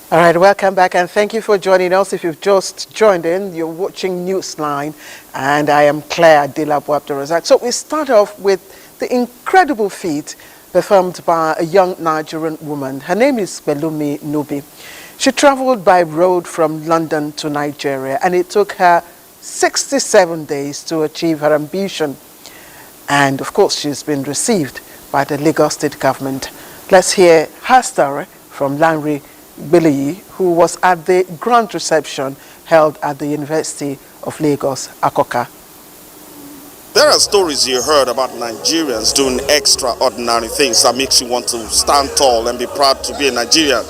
All right, welcome back and thank you for joining us. If you've just joined in, you're watching Newsline and I am Claire Adilabu Abdulrazak. So we start off with the incredible feat performed by a young Nigerian woman. Her name is Pelumi Nubi. She traveled by road from London to Nigeria and it took her 67 days to achieve her ambition. And of course, she's been received by the Lagos State government. Let's hear her story from Lanre Biliyi, who was at the grand reception held at the University of Lagos, Akoka. There are stories you heard about Nigerians doing extraordinary things that makes you want to stand tall and be proud to be a Nigerian.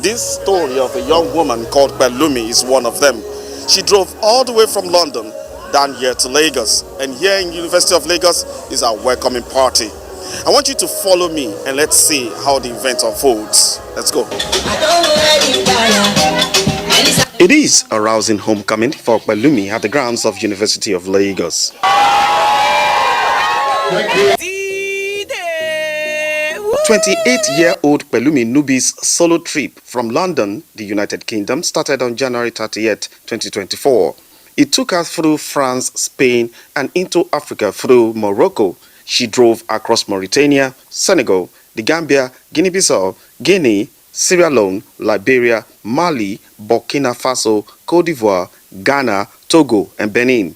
This story of a young woman called Pelumi is one of them. She drove all the way from London down here to Lagos, and here in University of Lagos is our welcoming party. I want you to follow me and let's see how the event unfolds. Let's go. It is a rousing homecoming for Pelumi at the grounds of University of Lagos. 28-year-old Pelumi Nubi's solo trip from London, the United Kingdom, started on January 30th, 2024. It took her through France, Spain, and into Africa through Morocco. She drove across Mauritania, Senegal, the Gambia, Guinea-Bissau, Guinea, Sierra Leone, Liberia, Mali, Burkina Faso, Cote d'Ivoire, Ghana, Togo, and Benin.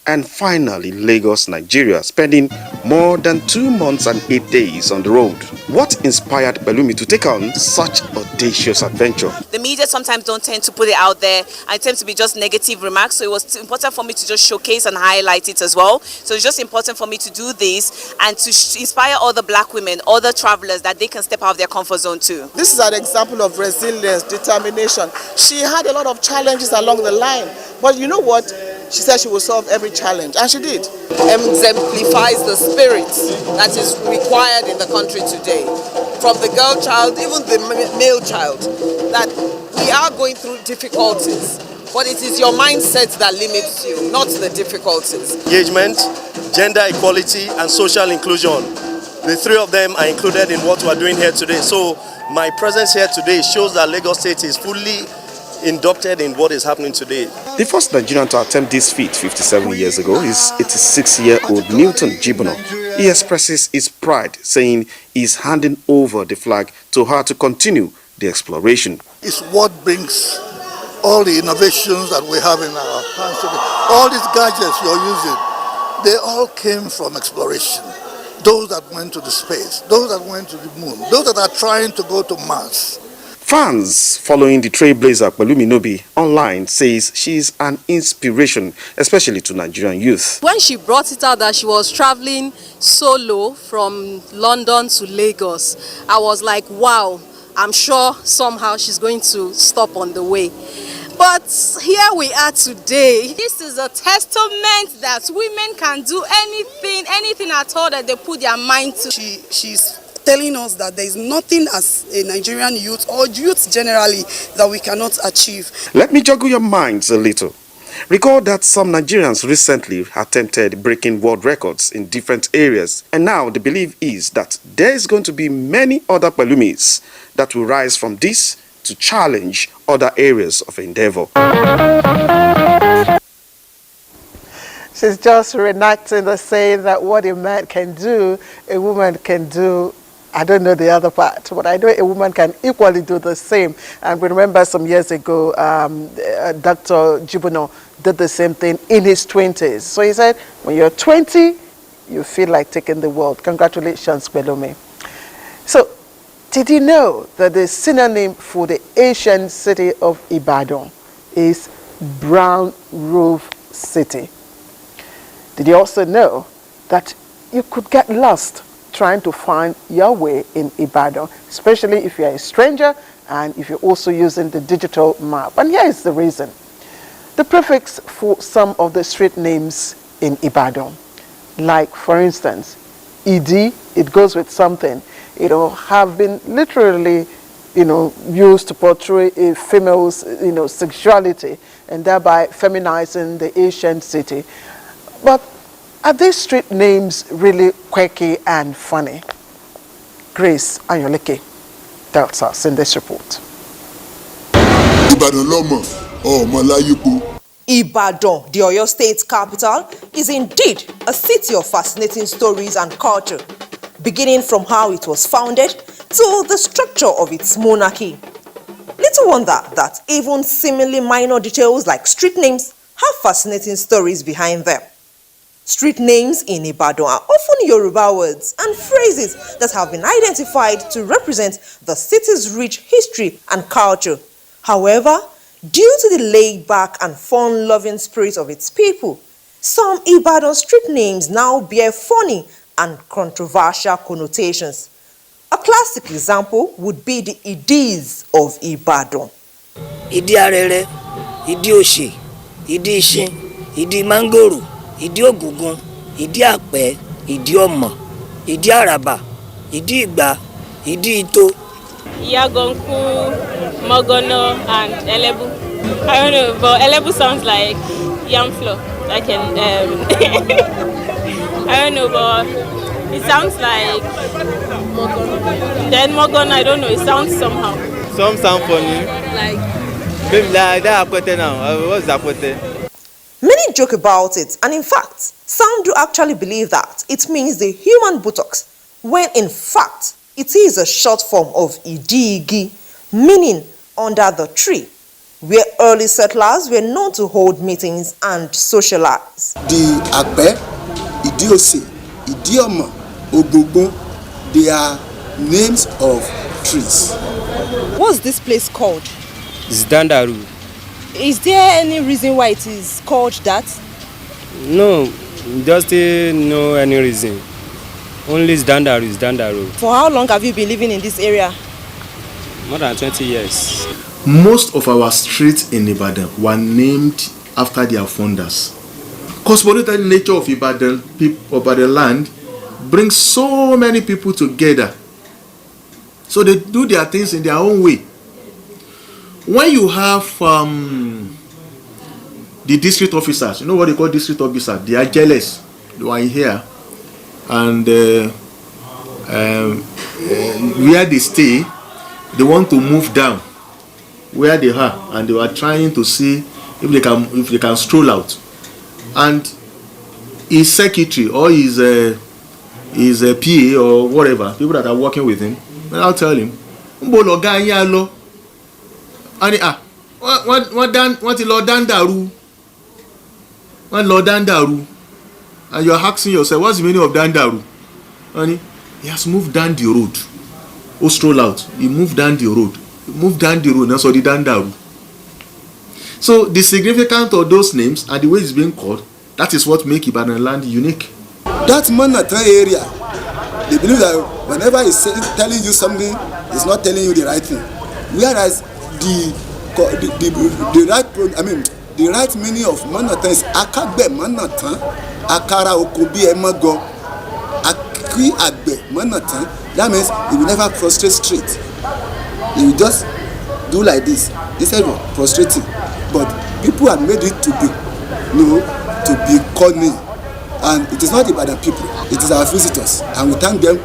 And finally, Lagos, Nigeria, spending more than 2 months and 8 days on the road. What inspired Pelumi to take on such audacious adventure? The media sometimes don't tend to put it out there, and it tends to be just negative remarks, so it was important for me to just showcase and highlight it as well. So it's just important for me to do this and to inspire other black women, other travelers, that they can step out of their comfort zone too. This is an example of resilience, determination. She had a lot of challenges along the line, but you know what? She said she will solve every challenge, and she did. Exemplifies the spirit that is required in the country today. From the girl child, even the male child, that we are going through difficulties, but it is your mindset that limits you, not the difficulties. Engagement, gender equality, and social inclusion. The three of them are included in what we are doing here today. So my presence here today shows that Lagos State is fully inducted in what is happening today. The first Nigerian to attempt this feat 57 years ago is 86-year-old Newton Jibono. He expresses his pride, saying he's handing over the flag to her to continue the exploration. It's what brings all the innovations that we have in our hands today. All these gadgets you're using, they all came from exploration. Those that went to the space, those that went to the moon, those that are trying to go to Mars. Fans following the trailblazer Pelumi Nubi online says she's an inspiration, especially to Nigerian youth. When she brought it out that she was traveling solo from London to Lagos, I was like, wow, I'm sure somehow she's going to stop on the way. But here we are today. This is a testament that women can do anything at all that they put their mind to. She's telling us that there is nothing as a Nigerian youth or youth generally that we cannot achieve. Let me joggle your minds a little. Recall that some Nigerians recently attempted breaking world records in different areas, and now the belief is that there is going to be many other Pelumis that will rise from this to challenge other areas of endeavor. She's just reenacting the saying that what a man can do, a woman can do. I don't know the other part, but I know a woman can equally do the same. And we remember some years ago, Dr. Jibono did the same thing in his 20s. So he said, when you're 20, you feel like taking the world. Congratulations, Pelumi. So, did you know that the synonym for the ancient city of Ibadan is Brown Roof City? Did you also know that you could get lost trying to find your way in Ibadan, especially if you're a stranger and if you're also using the digital map? And here is the reason. The prefix for some of the street names in Ibadan, like for instance, Idi, it goes with something, have been literally, used to portray a female's, sexuality and thereby feminizing the ancient city. But are these street names really quirky and funny? Grace Anyoleke tells us in this report. Ìbàdàn lọ́mọ, ọmọ láyípo. Ibadan, the Oyo State capital, is indeed a city of fascinating stories and culture, beginning from how it was founded to the structure of its monarchy. Little wonder that even seemingly minor details like street names have fascinating stories behind them. Street names in Ibadan are often Yoruba words and phrases that have been identified to represent the city's rich history and culture. However, due to the laid-back and fun-loving spirit of its people, some Ibadan street names now bear funny and controversial connotations. A classic example would be the Idis of Ibadan. Idi Arere, Idi Oshe, Idi Ishin, Idi Mangoro, Idi Ogugun, Idi Ape, Idi Omo, Idi Araba, Idi Igba, Idi Ito. Yagonku, Mogono, and Elebu. I don't know, but Elebu sounds like yam flour. I can, I don't know, but it sounds like then Mogono, I don't know, it sounds somehow. Some sound funny. Like maybe like that Akwete now. What's Akwete? Many joke about it, and in fact, some do actually believe that it means the human buttocks, when in fact, it is a short form of Idigi, meaning under the tree, where early settlers were known to hold meetings and socialize. The Ape, Idiose, Idiomo, Ogungun, they are names of trees. What's this place called? It's Dandaru. Is there any reason why it is called that? No, just no any reason. Only it's Dandaru, it's Dandaru. For how long have you been living in this area? More than 20 years. Most of our streets in Ibadan were named after their founders. Cosmopolitan nature of Ibadan, people of the land, brings so many people together. So they do their things in their own way. When you have the district officers, you know what they call district officers? They are jealous. They are here. And where they stay, they want to move down where they are, and they were trying to see if they can stroll out. And his secretary or his PA or whatever, people that are working with him, I'll tell him, and you're asking yourself, what's the meaning of Dandaru? And he has moved down the road. Oh, stroll out. He moved down the road. He moved down the road. That's all the Dandaru. So the significance of those names and the way it's being called, that is what makes Ibadan land unique. That Manhattan area, they believe that whenever he's telling you something, he's not telling you the right thing. Whereas the right meaning of Manhattan is Akagbe Manhattan, Akara Okobi Emago, Akwi Agbe Manhattan. That means he will never prostrate straight. He will just do like this instead of prostrating. But people have made it to be cunning, and it is not Ibadan people, it is our visitors, and we thank them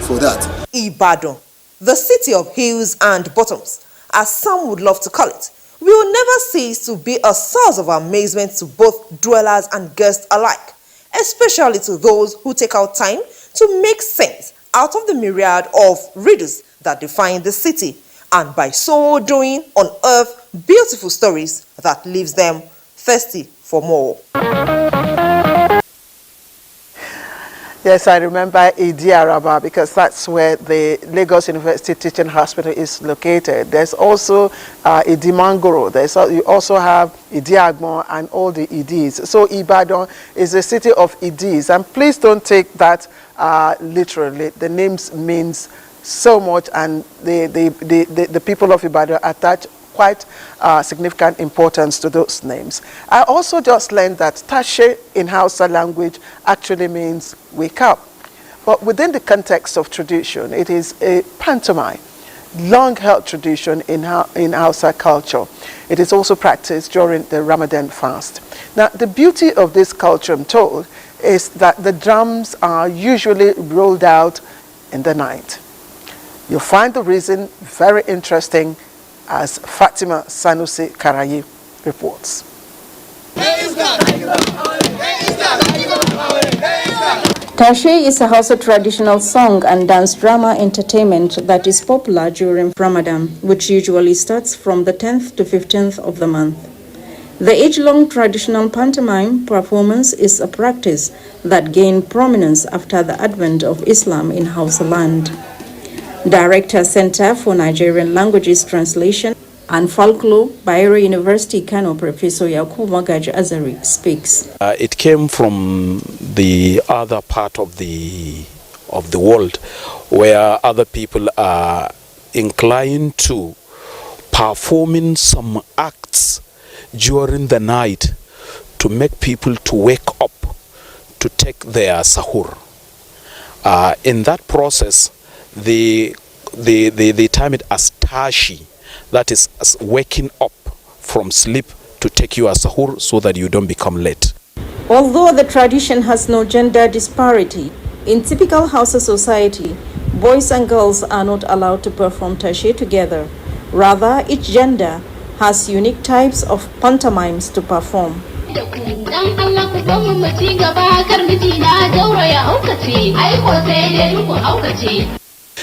for that. Ibadan, the city of hills and bottoms, as some would love to call it, will never cease to be a source of amazement to both dwellers and guests alike, especially to those who take out time to make sense out of the myriad of riddles that define the city, and by so doing unearth beautiful stories that leaves them thirsty for more. Yes, I remember Idi Araba because that's where the Lagos University Teaching Hospital is located. There's also Idi Mangoro. You also have Idi Agbon and all the Idis. So Ibadan is a city of Idis. And please don't take that literally. The names means so much, and the people of Ibadan attach quite significant importance to those names. I also just learned that Tashe in Hausa language actually means wake up. But within the context of tradition, it is a pantomime, long-held tradition in Hausa culture. It is also practiced during the Ramadan fast. Now, the beauty of this culture, I'm told, is that the drums are usually rolled out in the night. You'll find the reason very interesting as Fatima Sanusi Karaye reports. Tashe is a Hausa traditional song and dance drama entertainment that is popular during Ramadan, which usually starts from the 10th to 15th of the month. The age-long traditional pantomime performance is a practice that gained prominence after the advent of Islam in Hausa land. Director Center for Nigerian Languages Translation and Folklore, Bayero University, Kano, Professor Yakubu Magaji Azari speaks. It came from the other part of the world where other people are inclined to performing some acts during the night to make people to wake up to take their sahur. In that process, they term it as tashi, that is as waking up from sleep to take your sahur so that you don't become late. Although the tradition has no gender disparity, in typical Hausa society, boys and girls are not allowed to perform tashe together. Rather, each gender has unique types of pantomimes to perform.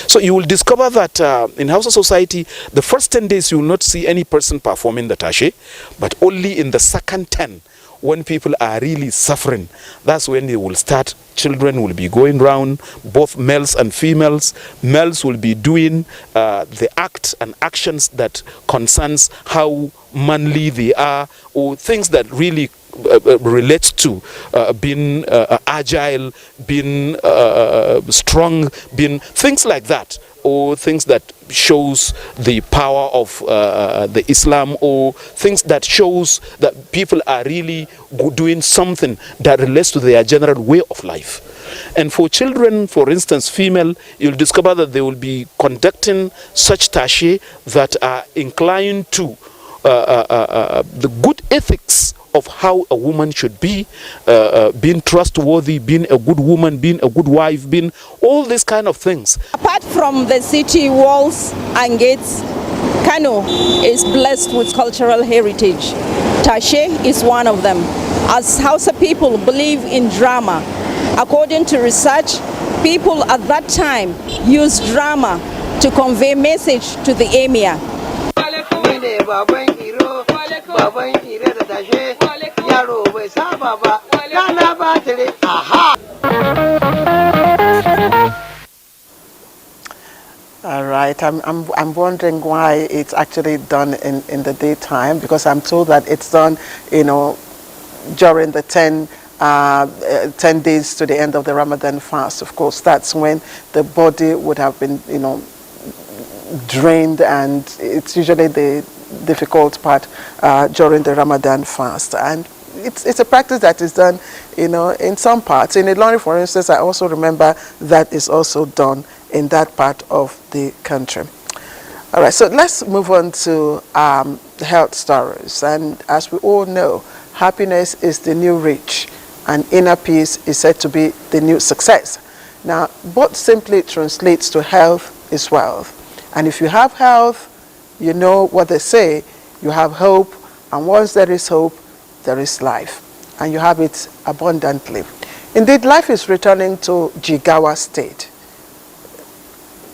So you will discover that in Hausa society, the first 10 days you will not see any person performing the tashe, but only in the second 10, when people are really suffering, that's when they will start. Children will be going round, both males and females. Males will be doing the act and actions that concerns how manly they are, or things that really relates to being agile, being strong, being things like that, or things that shows the power of the Islam, or things that shows that people are really doing something that relates to their general way of life. And for children, for instance, female, you'll discover that they will be conducting such tashe that are inclined to the good ethics of how a woman should be, being trustworthy, being a good woman, being a good wife, being all these kind of things. Apart from the city walls and gates, Kano is blessed with cultural heritage. Tashe is one of them. As Hausa people believe in drama, according to research, people at that time used drama to convey message to the emir. All right, I'm wondering why it's actually done in the daytime, because I'm told that it's done, during the 10 days to the end of the Ramadan fast. Of course, that's when the body would have been, drained, and it's usually the difficult part during the Ramadan fast. And it's a practice that is done, in some parts. In Ilorin, for instance, I also remember that is also done in that part of the country. All right, so let's move on to health stories. And as we all know, happiness is the new rich, and inner peace is said to be the new success. Now, both simply translates to health is wealth. And if you have health, you know what they say, you have hope, and once there is hope, there is life, and you have it abundantly. Indeed, life is returning to Jigawa State.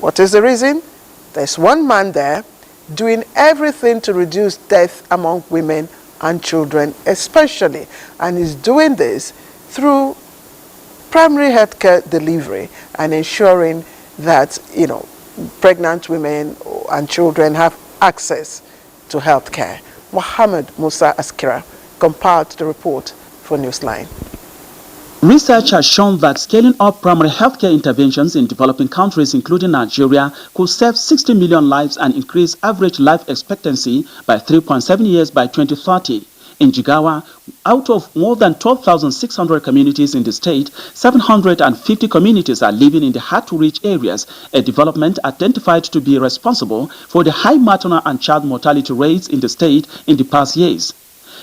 What is the reason? There's one man there doing everything to reduce death among women and children especially, and he's doing this through primary healthcare delivery and ensuring that pregnant women and children have access to health care. Mohammed Musa Askira compiled the report for Newsline. Research has shown that scaling up primary healthcare interventions in developing countries, including Nigeria, could save 60 million lives and increase average life expectancy by 3.7 years by 2030. In Jigawa, out of more than 12,600 communities in the state, 750 communities are living in the hard-to-reach areas, a development identified to be responsible for the high maternal and child mortality rates in the state in the past years.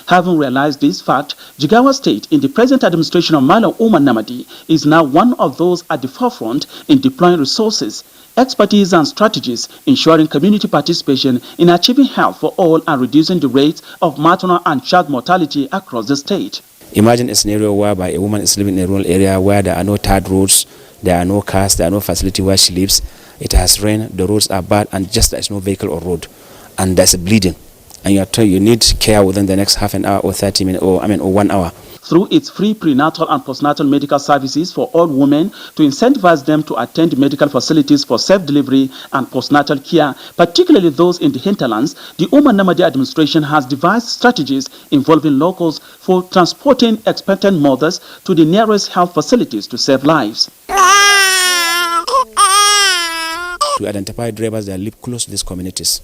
Having realized this fact, Jigawa State, in the present administration of Malam Umar Namadi, is now one of those at the forefront in deploying resources expertise and strategies, ensuring community participation in achieving health for all and reducing the rates of maternal and child mortality across the state. Imagine a scenario whereby a woman is living in a rural area where there are no tarred roads, there are no cars, there are no facility where she lives. It has rained, the roads are bad, and just there is no vehicle or road, and there's a bleeding, and you are told you need care within the next half an hour or 30 minutes or 1 hour. Through its free prenatal and postnatal medical services for all women to incentivize them to attend medical facilities for self-delivery and postnatal care, particularly those in the hinterlands, the Umar Namadi administration has devised strategies involving locals for transporting expectant mothers to the nearest health facilities to save lives. To identify drivers that live close to these communities.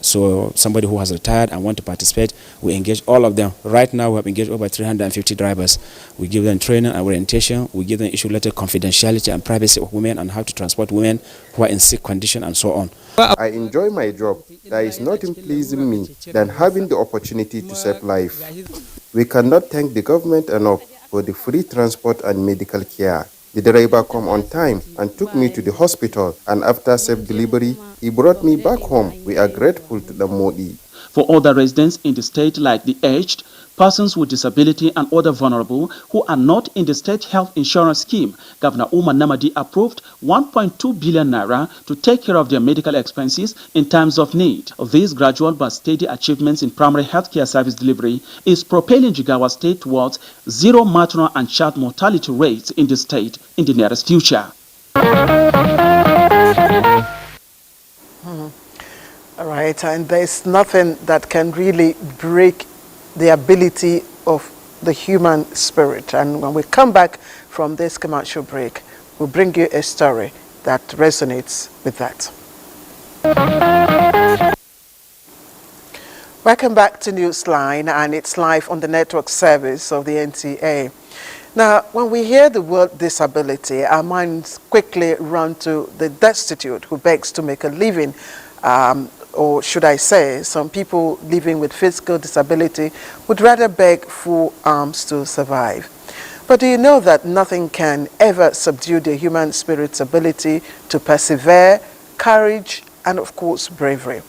So somebody who has retired and want to participate, we engage all of them. Right now we have engaged over 350 drivers. We give them training and orientation. We give them issue letter confidentiality and privacy of women and how to transport women who are in sick condition and so on. I enjoy my job. There is nothing pleasing me than having the opportunity to save life. We cannot thank the government enough for the free transport and medical care. The driver came on time and took me to the hospital, and after safe delivery, he brought me back home. We are grateful to the Modi. For other residents in the state like the aged, persons with disability and other vulnerable who are not in the state health insurance scheme, Governor Umar Namadi approved 1.2 billion naira to take care of their medical expenses in times of need. These gradual but steady achievements in primary healthcare service delivery is propelling Jigawa State towards zero maternal and child mortality rates in the state in the nearest future. All right, and there's nothing that can really break the ability of the human spirit. And when we come back from this commercial break, we'll bring you a story that resonates with that. Welcome back to Newsline, and it's live on the network service of the NTA. Now, when we hear the word disability, our minds quickly run to the destitute who begs to make a living, or should I say, some people living with physical disability would rather beg for alms to survive. But do you know that nothing can ever subdue the human spirit's ability to persevere, courage, and of course, bravery?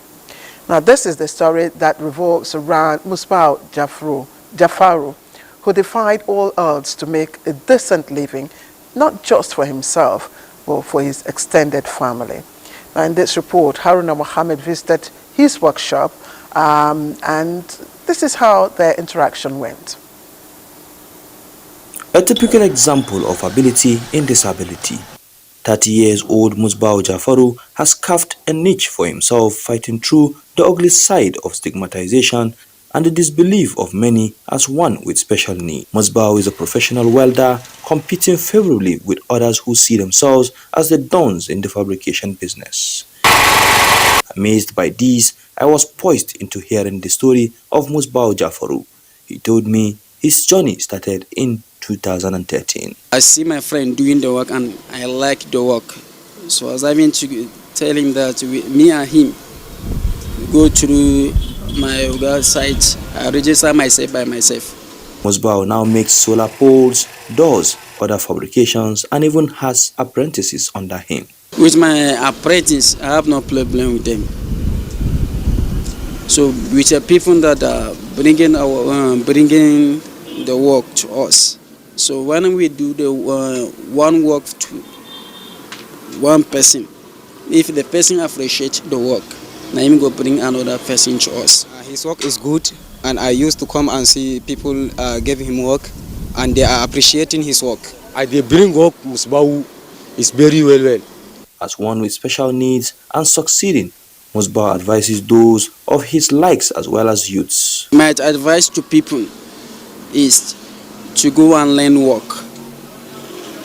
Now, this is the story that revolves around Musbau Jafaru, who defied all odds to make a decent living, not just for himself, but for his extended family. Now, in this report, Haruna Mohammed visited his workshop, and this is how their interaction went. A typical example of ability in disability. 30-year-old Musbau Jafaru has carved a niche for himself, fighting through the ugly side of stigmatization and the disbelief of many as one with special needs. Musbau is a professional welder, competing favorably with others who see themselves as the dons in the fabrication business. Amazed by this, I was poised into hearing the story of Musbau Jafaru. He told me his journey started in 2013. I see my friend doing the work and I like the work. So I was having to tell him that me and him go through my website, I register myself by myself. Musbau now makes solar poles, doors, other fabrications, and even has apprentices under him. With my apprentice, I have no problem with them. So with the people that are bringing the work to us. So when we do the one work to one person, if the person appreciates the work, now him go bring another person to us. His work is good, and I used to come and see people give him work, and they are appreciating his work. They bring work, Musbau is very well. As one with special needs and succeeding, Musbau advises those of his likes as well as youths. My advice to people is to go and learn work,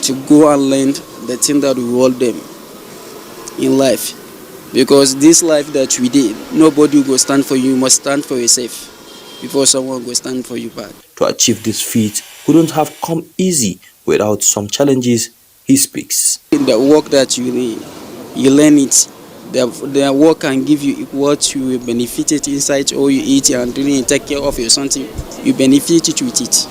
to go and learn the thing that we want them in life. Because this life that we did, nobody will go stand for you, you must stand for yourself before someone will stand for you back. To achieve this feat couldn't have come easy without some challenges, he speaks. In the work that you learn it. The work can give you what you benefited inside, or you eat and really take care of your something, you benefit with it.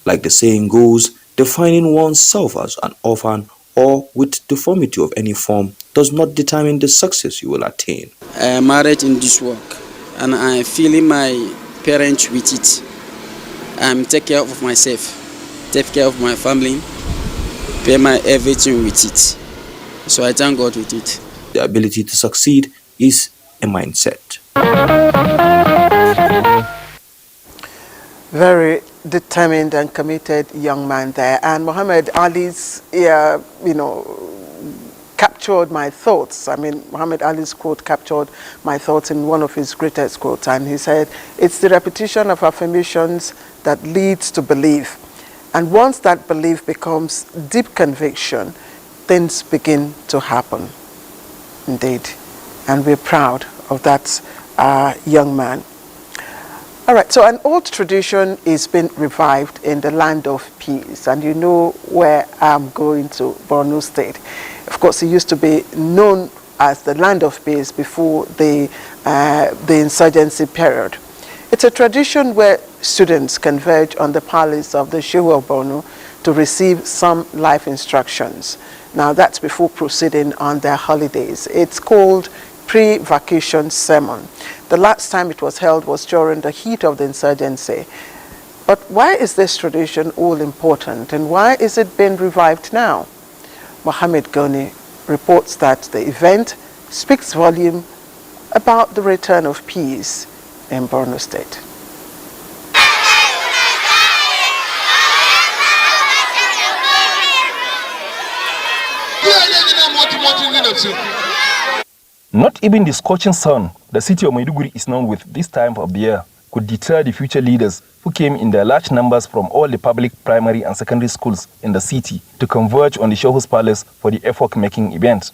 Like the saying goes, defining oneself as an orphan or with deformity of any form does not determine the success you will attain. I am married in this work and I am feeling my parents with it. I am take care of myself, take care of my family, pay my everything with it. So I thank God with it. The ability to succeed is a mindset. Very determined and committed young man there. And Muhammad Ali's, captured my thoughts. I mean, Muhammad Ali's quote captured my thoughts in one of his greatest quotes. And he said, it's the repetition of affirmations that leads to belief. And once that belief becomes deep conviction, things begin to happen. Indeed. And we're proud of that young man. All right, so an old tradition is being revived in the land of peace. And you know where I'm going to, Borno State. Of course, it used to be known as the land of peace before the insurgency period. It's a tradition where students converge on the palace of the Shehu of Borno to receive some life instructions. Now, that's before proceeding on their holidays. It's called pre-vacation sermon. The last time it was held was during the heat of the insurgency. But why is this tradition all important and why is it being revived now? Mohammed Goni reports that the event speaks volume about the return of peace in Borno State. Not even the scorching sun the city of Maiduguri is known with this time of the year could deter the future leaders who came in their large numbers from all the public primary and secondary schools in the city to converge on the Shehu's Palace for the epoch-making event.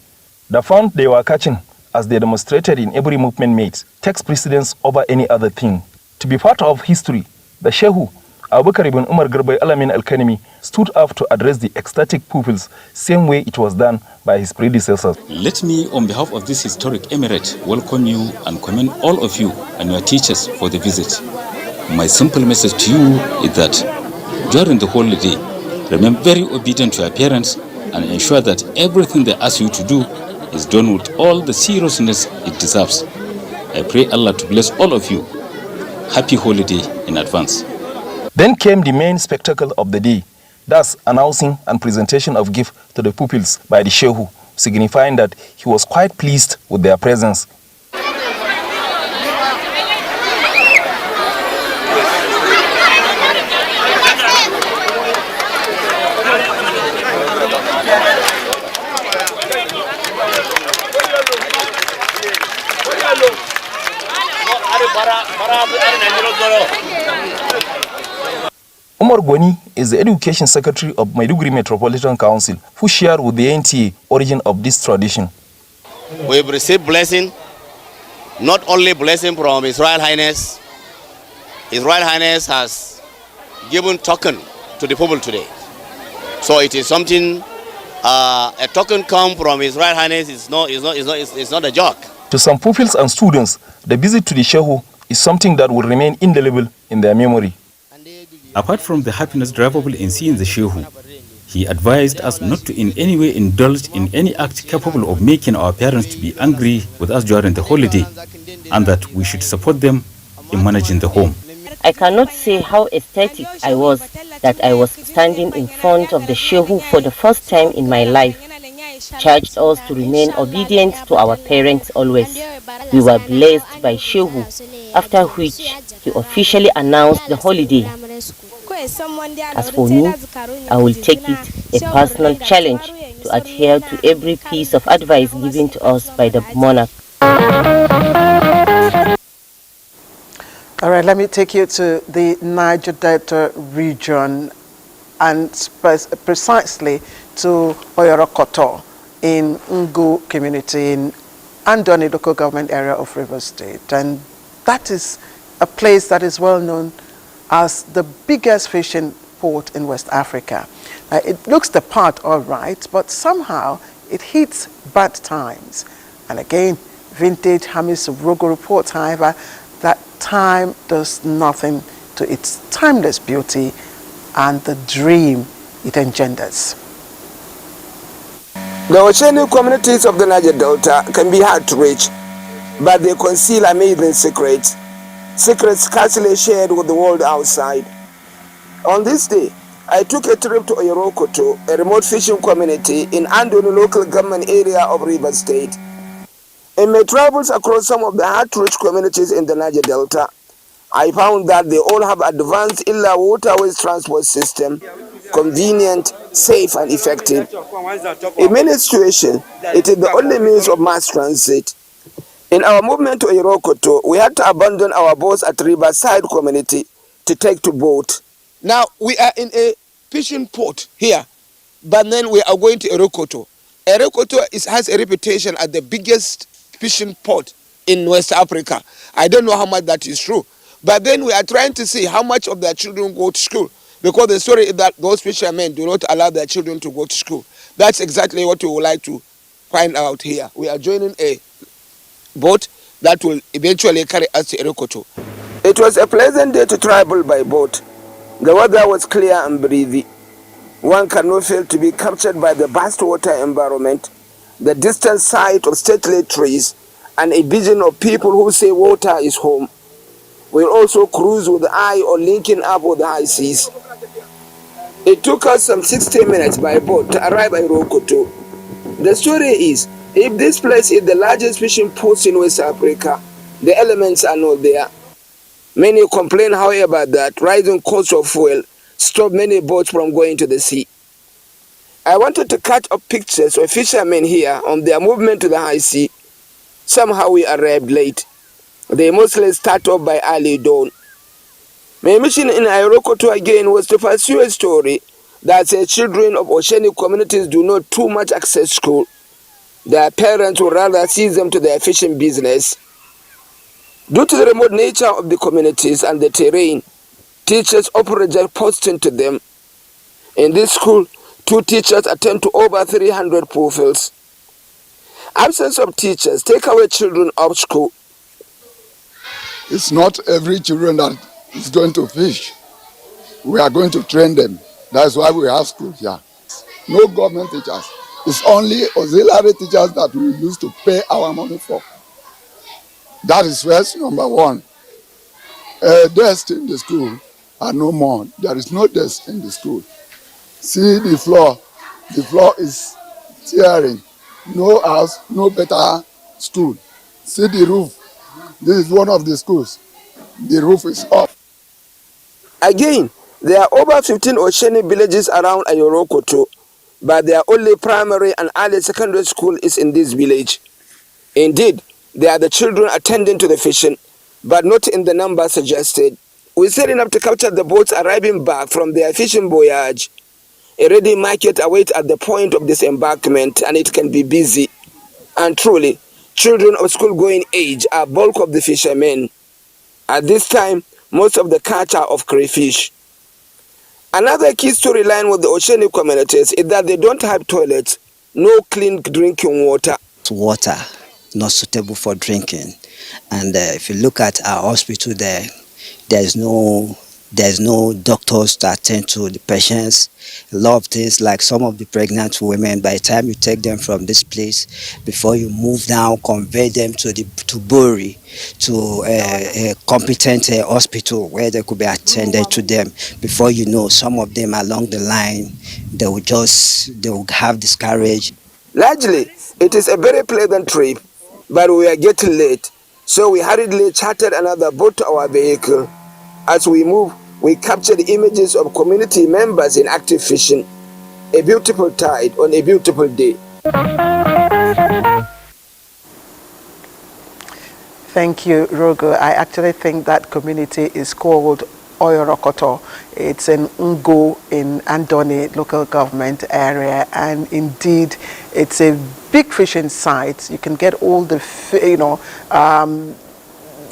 The fun they were catching, as they demonstrated in every movement made, takes precedence over any other thing. To be part of history, the Shehu, Abubakar ibn Umar Garbai Alamin Al-Kanemi, stood up to address the ecstatic pupils, same way it was done by his predecessors. Let me, on behalf of this historic emirate, welcome you and commend all of you and your teachers for the visit. My simple message to you is that during the holiday, remain very obedient to your parents and ensure that everything they ask you to do is done with all the seriousness it deserves. I pray Allah to bless all of you. Happy holiday in advance. Then came the main spectacle of the day, thus announcing and presentation of gift to the pupils by the Shehu, signifying that he was quite pleased with their presence. Umar Gwani is the Education Secretary of Maiduguri Metropolitan Council, who shared with the NTA origin of this tradition. We've received blessing, not only blessing from His Royal Highness. His Royal Highness has given token to the people today. So it is something, a token come from His Royal Highness is not a joke. To some pupils and students, the visit to the Shehu is something that will remain indelible in their memory. Apart from the happiness drivable in seeing the Shehu, he advised us not to in any way indulge in any act capable of making our parents to be angry with us during the holiday, and that we should support them in managing the home. I cannot say how ecstatic I was that I was standing in front of the Shehu for the first time in my life. Charged us to remain obedient to our parents always. We were blessed by Shehu, after which he officially announced the holiday. As for me, I will take it a personal challenge to adhere to every piece of advice given to us by the monarch. All right, let me take you to the Niger Delta region and precisely to Oyorokoto in Ngu community in Andoni local government area of Rivers State. And that is a place that is well known as the biggest fishing port in West Africa. It looks the part all right, but somehow it hits bad times. And again, vintage Hamis Rogo reports, however, that time does nothing to its timeless beauty and the dream it engenders. The oceanic communities of the Niger Delta can be hard to reach, but they conceal amazing secrets, secrets scarcely shared with the world outside. On this day, I took a trip to Oyorokoto, a remote fishing community in Andoni local government area of Rivers State. In my travels across some of the hard-to-reach communities in the Niger Delta, I found that they all have advanced inland waterways transport system, convenient, safe and effective. In many situations, it is the only means of mass transit. In our movement to Oyorokoto, we had to abandon our boats at Riverside community to take to boat. Now we are in a fishing port here, but then we are going to Oyorokoto. Oyorokoto has a reputation as the biggest fishing port in West Africa. I don't know how much that is true, but then we are trying to see how much of their children go to school, because the story is that those fishermen do not allow their children to go to school. That's exactly what we would like to find out here. We are joining a boat that will eventually carry us to Oyorokoto. It was a pleasant day to travel by boat. The weather was clear and breezy. One cannot fail to be captured by the vast water environment, the distant sight of stately trees, and a vision of people who say water is home. We'll also cruise with the eye on linking up with the high seas. It took us some 60 minutes by boat to arrive at Oyorokoto. The story is, if this place is the largest fishing port in West Africa, the elements are not there. Many complain, however, that rising cost of fuel stop many boats from going to the sea. I wanted to catch up pictures of fishermen here on their movement to the high sea. Somehow we arrived late. They mostly start off by early dawn. My mission in Oyorokoto again was to pursue a story that says children of oceanic communities do not too much access school. Their parents would rather see them to their fishing business. Due to the remote nature of the communities and the terrain, teachers often reject posting to them. In this school, 2 teachers attend to over 300 pupils. Absence of teachers take away children of school. It's not every children that is going to fish. We are going to train them. That's why we have school here. No government teachers. It's only auxiliary teachers that we use to pay our money for. That is first, number one. Desks in the school are no more. There is no desk in the school. See the floor. The floor is tearing. No house, no better school. See the roof. This is one of the schools. The roof is off. Again, there are over 15 oceanic villages around Oyorokoto, but their only primary and early secondary school is in this village. Indeed, they are the children attending to the fishing, but not in the number suggested. We're setting up to capture the boats arriving back from their fishing voyage. A ready market awaits at the point of disembarkment, and it can be busy. And truly, children of school-going age are bulk of the fishermen. At this time, most of the catch are of crayfish. Another key storyline with the oceanic communities is that they don't have toilets, no clean drinking water. Water not suitable for drinking, and if you look at our hospital there's no doctors to attend to the patients. A lot of things, like some of the pregnant women, by the time you take them from this place, before you move down, convey them to Bori, to a competent hospital where they could be attended to them. Before you know, some of them along the line, they will have discouraged. Largely, it is a very pleasant trip, but we are getting late, so we hurriedly chartered another boat to our vehicle. As we move, we capture the images of community members in active fishing. A beautiful tide on a beautiful day. Thank you, Rogo. I actually think that community is called Oyorokoto. It's in Ngo in Andoni local government area, and indeed it's a big fishing site. You can get all the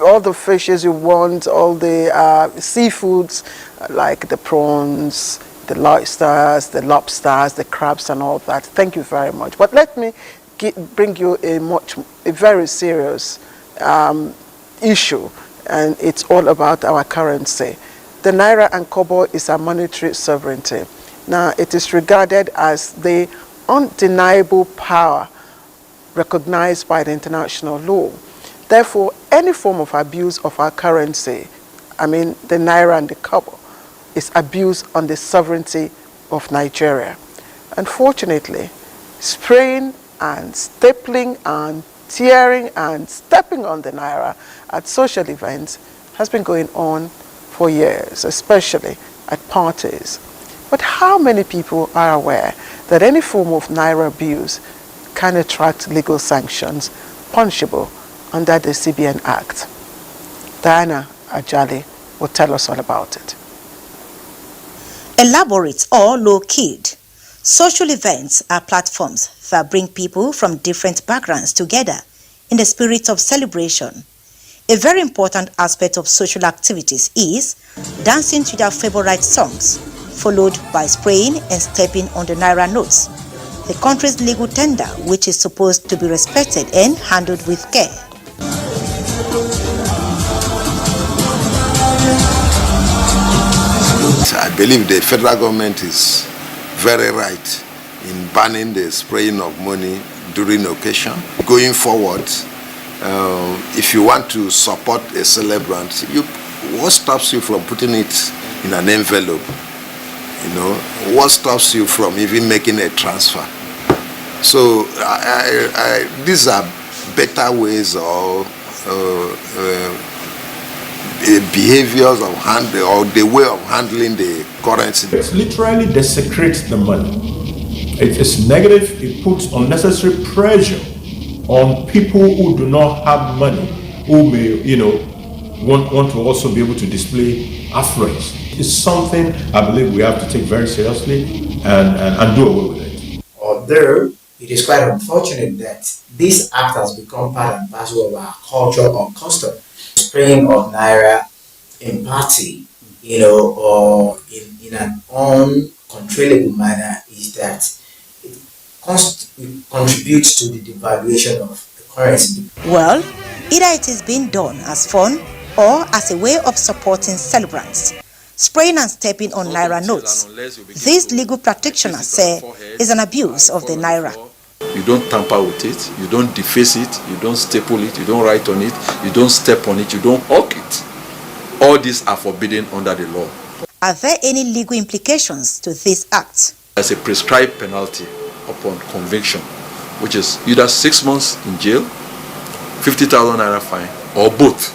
all the fishes you want, all the seafoods like the prawns, the oysters, the lobsters, the crabs and all that. Thank you very much. But let me bring you a very serious issue, and it's all about our currency. The Naira and Kobo is our monetary sovereignty. Now, it is regarded as the undeniable power recognized by the international law. Therefore, any form of abuse of our currency, I mean the naira and the kobo, is abuse on the sovereignty of Nigeria. Unfortunately, spraying and stapling and tearing and stepping on the naira at social events has been going on for years, especially at parties. But how many people are aware that any form of naira abuse can attract legal sanctions punishable under the CBN Act? Diana Ajali will tell us all about it. Elaborate or low-keyed, social events are platforms that bring people from different backgrounds together in the spirit of celebration. A very important aspect of social activities is dancing to their favorite songs, followed by spraying and stepping on the naira notes, the country's legal tender, which is supposed to be respected and handled with care. I believe the federal government is very right in banning the spraying of money during occasion. Going forward, if you want to support a celebrant, what stops you from putting it in an envelope? You know, what stops you from even making a transfer? So these are better ways of behaviors of handling, or the way of handling the currency. It literally desecrates the money. It is negative. It puts unnecessary pressure on people who do not have money, who may, want to also be able to display affluence. It's something I believe we have to take very seriously and do away with it. Although it is quite unfortunate that this act has become part and parcel of our culture or custom. Spraying of naira in party, or in an uncontrollable manner, is that it contributes to the devaluation of the currency. Well, either it is being done as fun or as a way of supporting celebrants. Spraying and stepping on naira notes, these legal practitioners say, is an abuse of the naira. You don't tamper with it, you don't deface it, you don't staple it, you don't write on it, you don't step on it, you don't hawk it. All these are forbidden under the law. Are there any legal implications to this act? There's a prescribed penalty upon conviction, which is either 6 months in jail, 50,000 naira fine, or both.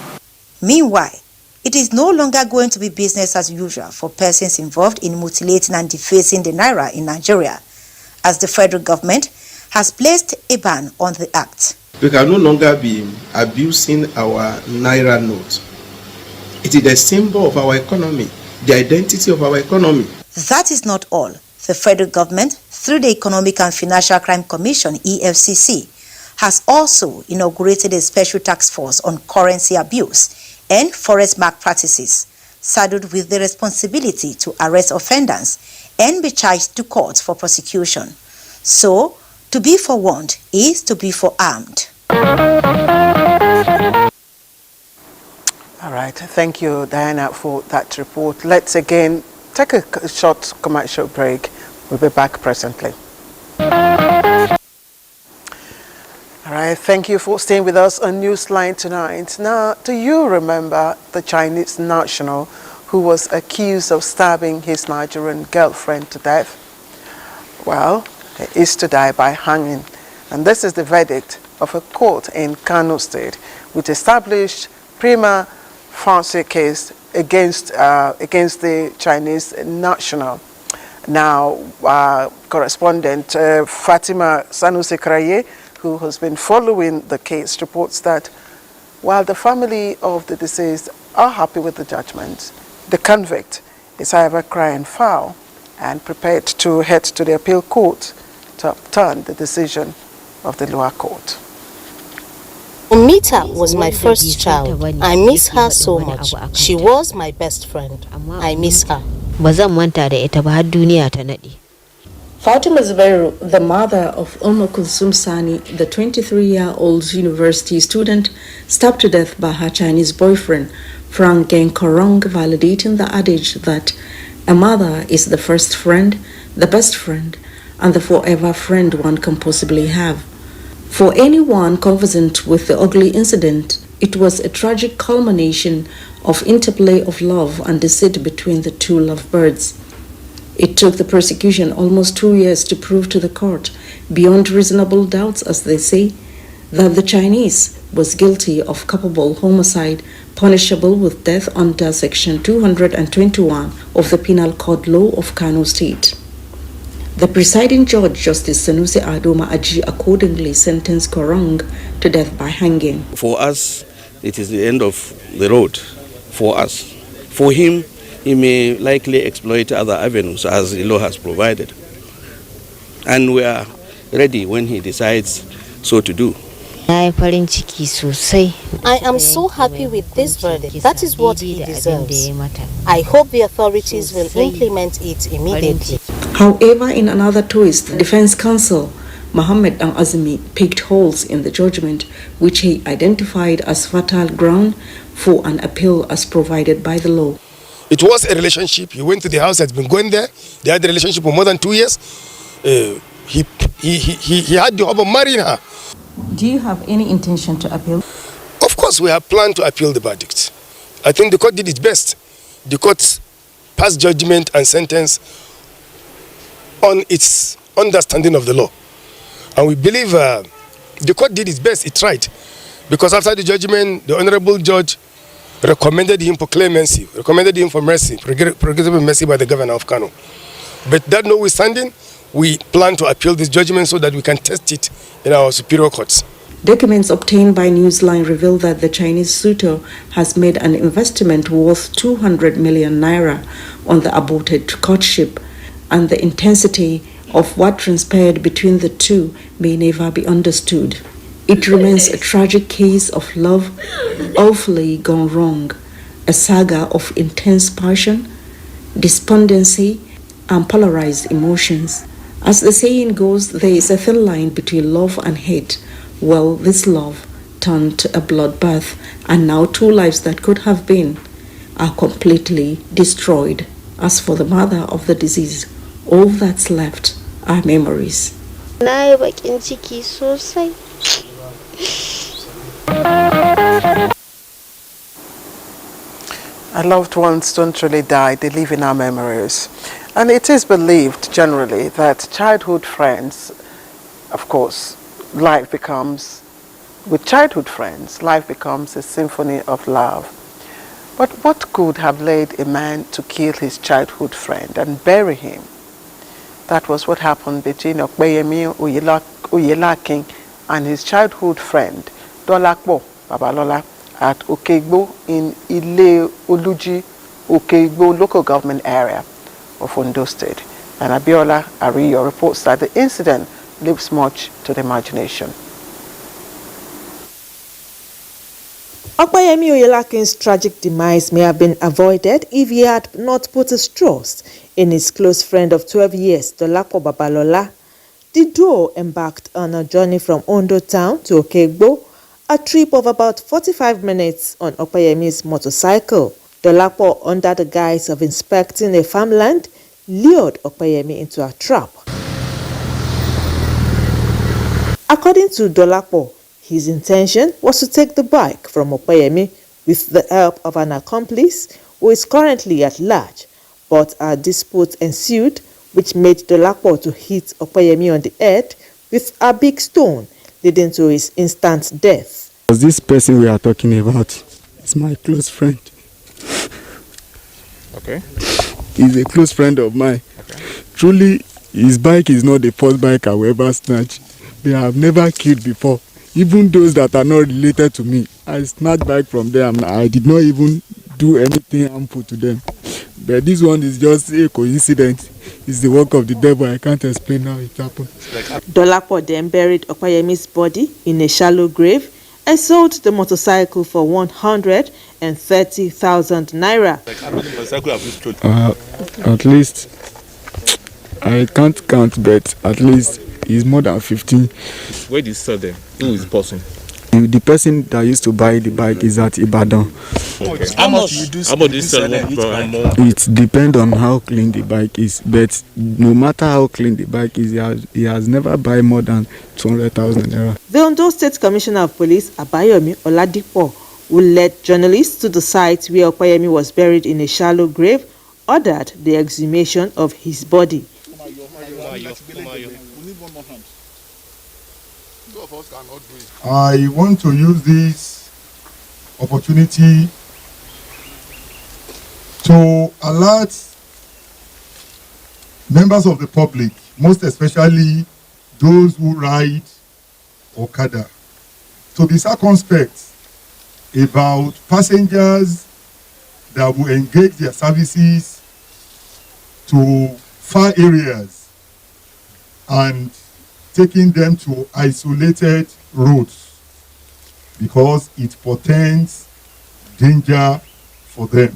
Meanwhile, it is no longer going to be business as usual for persons involved in mutilating and defacing the naira in Nigeria, as the federal government has placed a ban on the act. We can no longer be abusing our naira note. It is a symbol of our economy, the identity of our economy. That is not all. The federal government, through the Economic and Financial Crime Commission, EFCC, has also inaugurated a special task force on currency abuse and forex mark practices, saddled with the responsibility to arrest offenders and be charged to court for prosecution. So, to be forewarned is to be forearmed. All right, thank you, Diana, for that report. Let's again take a short commercial break. We'll be back presently. All right, thank you for staying with us on Newsline tonight. Now, do you remember the Chinese national who was accused of stabbing his Nigerian girlfriend to death? Well, he is to die by hanging. And this is the verdict of a court in Kano State, which established prima facie case against the Chinese national. Now, correspondent Fatima Sanusi-Kraye, who has been following the case, reports that while the family of the deceased are happy with the judgment, the convict is however crying foul and prepared to head to the appeal court to overturn the decision of the lower court. Umita was my first child. I miss her so much. She was my best friend. I miss her. Fatima Zubairu, the mother of Kulsum Sani, the 23-year-old university student, stabbed to death by her Chinese boyfriend, Frank Geng Korong, validating the adage that a mother is the first friend, the best friend, and the forever friend one can possibly have. For anyone conversant with the ugly incident, it was a tragic culmination of interplay of love and deceit between the two lovebirds. It took the prosecution almost 2 years to prove to the court, beyond reasonable doubts as they say, that the Chinese was guilty of culpable homicide punishable with death under Section 221 of the Penal Code Law of Kano State. The presiding judge, Justice Sanusi Adoma Aji, accordingly sentenced Korong to death by hanging. For us, it is the end of the road for us. For him, he may likely exploit other avenues as the law has provided. And we are ready when he decides so to do. I am so happy with this verdict. That is what he deserves. I hope the authorities will implement it immediately. However, in another twist, the defense counsel, Mohammed Azmi, picked holes in the judgment, which he identified as fertile ground for an appeal as provided by the law. It was a relationship. He went to the house, had been going there. They had a relationship for more than 2 years. He had the hope of marrying her. Do you have any intention to appeal? Of course, we have planned to appeal the verdict. I think the court did its best. The court passed judgment and sentence on its understanding of the law. And we believe the court did its best. It tried. Because after the judgment, the honorable judge recommended him for clemency, recommended him for mercy, progressive mercy by the governor of Kano. But that notwithstanding, we plan to appeal this judgment so that we can test it in our superior courts. Documents obtained by Newsline reveal that the Chinese suitor has made an investment worth 200 million naira on the aborted courtship, and the intensity of what transpired between the two may never be understood. It remains a tragic case of love awfully gone wrong, a saga of intense passion, despondency, and polarized emotions. As the saying goes, there is a thin line between love and hate. Well, this love turned to a bloodbath, and now two lives that could have been are completely destroyed. As for the mother of the disease, all that's left are memories. Our loved ones don't really die, they live in our memories. And it is believed generally that childhood friends, of course, with childhood friends, life becomes a symphony of love. But what could have led a man to kill his childhood friend and bury him? That was what happened between Okpeyemi Oyelakin and his childhood friend, Dolakbo Babalola, at Okegbo in Ile Oluji, Okegbo local government area of Ondo State. And Abiola Ariyo reports that the incident leaves much to the imagination. Okpeyemi Oyelakin's tragic demise may have been avoided if he had not put his trust in his close friend of 12 years, Dolakbo Babalola. The duo embarked on a journey from Ondo town to Okegbo, a trip of about 45 minutes on Okpeyemi's motorcycle. Dolakbo, under the guise of inspecting a farmland, lured Okpeyemi into a trap. According to Dolakbo, his intention was to take the bike from Okpeyemi with the help of an accomplice who is currently at large, but a dispute ensued which made Dolakbo to hit Okpeyemi on the head with a big stone, leading to his instant death. This person we are talking about is my close friend. Okay. He's a close friend of mine. Okay. Truly, his bike is not the first bike I will ever snatch. They have never killed before. Even those that are not related to me, I snatched bike from them. I did not even do anything harmful to them. But this one is just a coincidence. It's the work of the devil. I can't explain how it happened. Dolakbo then buried Okpeyemi's body in a shallow grave and sold the motorcycle for 130,000 naira. At least, I can't count, but at least it's more than 15. Where did you sell them? Who is the person? The person that used to buy the bike is at Ibadan. Okay. How much do you sell each bike? It depends on how clean the bike is, but no matter how clean the bike is, he has never buy more than 200,000 naira. The Ondo State Commissioner of Police, Abayomi Oladipo, who led journalists to the site where Opayemi was buried in a shallow grave, ordered the exhumation of his body. I want to use this opportunity to alert members of the public, most especially those who ride Okada, to be circumspect about passengers that will engage their services to far areas and taking them to isolated roads because it portends danger for them.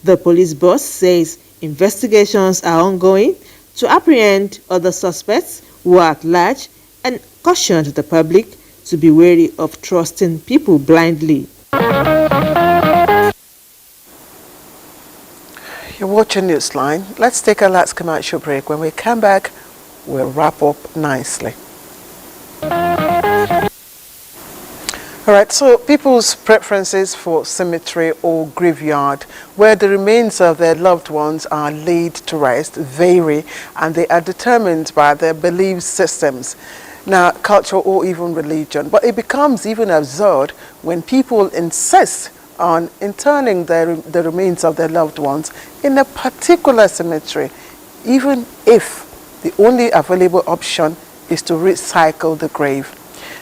The police boss says investigations are ongoing to apprehend other suspects who are at large and cautioned the public to be wary of trusting people blindly. You're watching Newsline. Let's take a last commercial break. When we come back, we'll wrap up nicely. All right, so people's preferences for cemetery or graveyard where the remains of their loved ones are laid to rest vary, and they are determined by their belief systems, now culture or even religion. But it becomes even absurd when people insist on interning the remains of their loved ones in a particular cemetery, even if the only available option is to recycle the grave.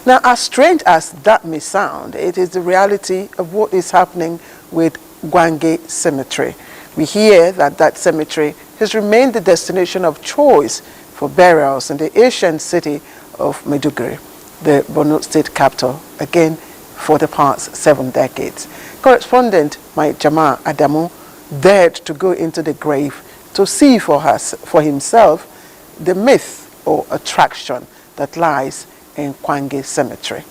Now, as strange as that may sound, it is the reality of what is happening with Gwange Cemetery. We hear that that cemetery has remained the destination of choice for burials in the ancient city of Maiduguri, the Borno State capital, again for the past 7 decades. Correspondent Mike Jama Adamu dared to go into the grave to see for himself the myth or attraction that lies in Gwange Cemetery.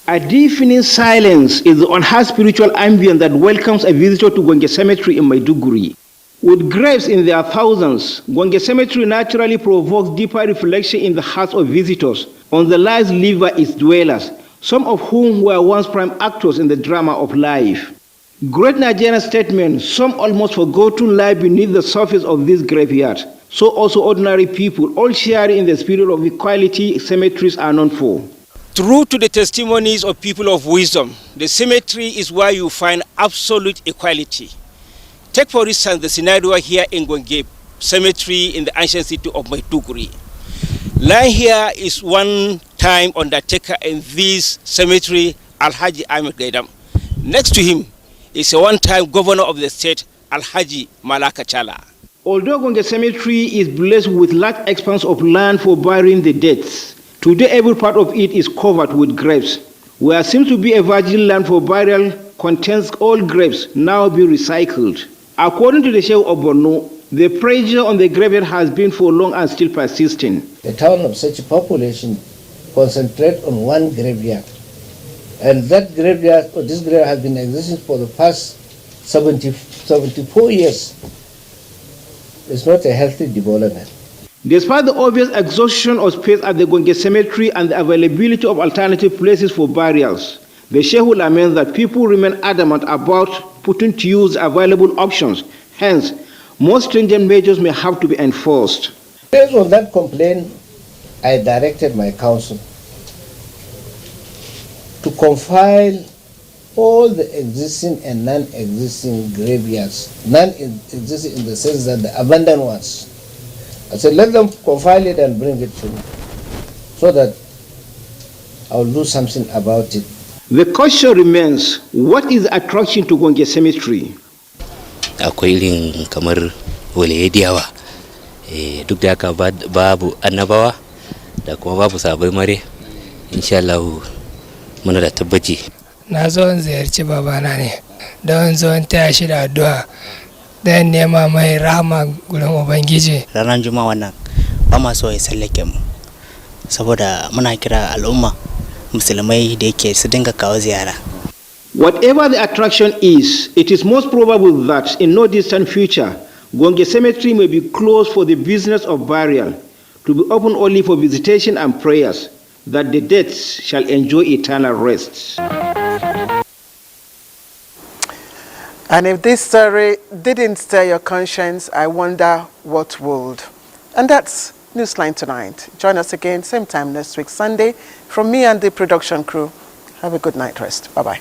A deafening silence is the unheard spiritual ambience that welcomes a visitor to Gwange Cemetery in Maiduguri. With graves in their thousands, Gwange Cemetery naturally provokes deeper reflection in the hearts of visitors on the lives lived by its dwellers, some of whom were once prime actors in the drama of life. Great Nigerian statesmen, some almost forgotten, lie beneath the surface of this graveyard. So also ordinary people, all sharing in the spirit of equality cemeteries are known for. True to the testimonies of people of wisdom, the cemetery is where you find absolute equality. Take for instance the scenario here in Gwange Cemetery in the ancient city of Maiduguri. Lying here is one time undertaker in this cemetery, Alhaji Ahmed Gaidam. Next to him is a one-time governor of the state, Alhaji Malaka Chala. Although Gwange Cemetery is blessed with large expanse of land for burying the dead, today every part of it is covered with graves. Where seems to be a virgin land for burial contains all graves now be recycled. According to the Sheikh of Borno, the pressure on the graveyard has been for long and still persisting. A town of such a population concentrate on one graveyard. And that graveyard, or this graveyard, has been existing for the past 74 years. It's not a healthy development. Despite the obvious exhaustion of space at the Gwange Cemetery and the availability of alternative places for burials, the Sheikh laments that people remain adamant about putting to use available options. Hence, more stringent measures may have to be enforced. Based on that complaint, I directed my council to compile all the existing and non-existing graveyards, non-existing in the sense that the abandoned ones. I said, let them compile it and bring it to me so that I will do something about it. The question remains, what is the attraction to Gwange Cemetery? Akwai irin kamar waliyadiyawa, duk da haka babu annabawa da kuma babu sabai mare, insha Allah muna da tabbaci. Na zo in ziyarci babana ne, don zo in taya shi da addu'a, don nema mai rahama gurin Ubangiji. Ranar Juma'a wannan ba ma so ya sallake mu. saboda muna kira al'umma musulmai da yake su dinga kawo ziyara. Whatever the attraction is, it is most probable that in no distant future, Gwange Cemetery may be closed for the business of burial, to be open only for visitation and prayers, that the dead shall enjoy eternal rest. And if this story didn't stir your conscience, I wonder what would. And that's Newsline tonight. Join us again, same time next week, Sunday. From me and the production crew, have a good night rest. Bye-bye.